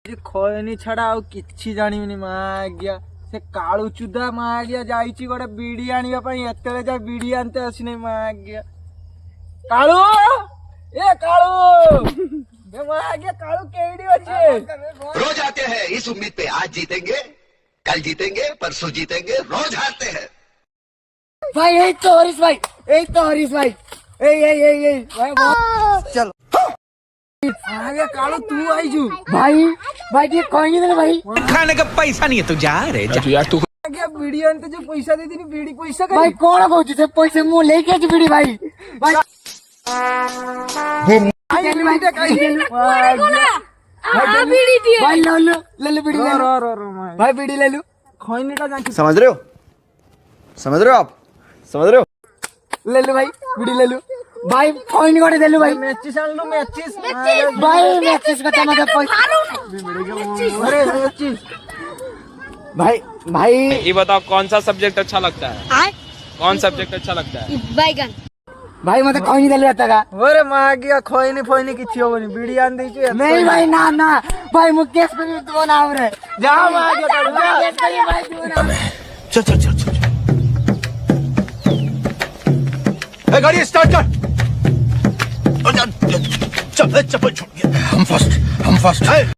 खैनी छड़ा आउ किछि जानिबिनी मां गया से काळू चुदा मां गया जाईची गोटे बीड़ी आनिबा पई एतेले जा बीड़ी आनते आसिने मां गया काळू ए काळू बे मां गया काळू केडी अछि रोज आते हैं इस उम्मीद पे आज जीतेंगे कल जीतेंगे परसों जीतेंगे रोज हारते हैं भाई यही तो हरीश भाई ए भाई चल आ गया काळू तू आईजू भाई ये कोई नहीं दे भाई खाने का पैसा नहीं है तू जा रे जा यार तू आ गया बीड़ी आनते जो पैसा दे दिनी बीड़ी पैसा भाई कौन कहू से पैसे मु लेके जी बीड़ी भाई बीड़ी भाई भाई ले लो बीड़ी रो भाई बीड़ी ले लो खैनी का जांच समझ रहे हो आप समझ रहे हो ले लो भाई बीड़ी ले लो भाई कोई कोड़े दे लो भाई मैचिस आन लो मैचिस भाई मैचिस का मतलब पैसा अरे मैचिस भाई ये बताओ कौन सा सब्जेक्ट अच्छा लगता है कौन सब्जेक्ट अच्छा लगता है बैगन भाई मतलब कोई नहीं दे लेता का अरे मां गया खैनी फैनी किछि होबनी बीड़ी आन दै छी नहीं भाई ना भाई मुकेश पे तो नाम रे जा मां गया मुकेश पे भाई तू नाम चल गाड़ी स्टार्ट कर चल चप्पल छोड़ हम फर्स्ट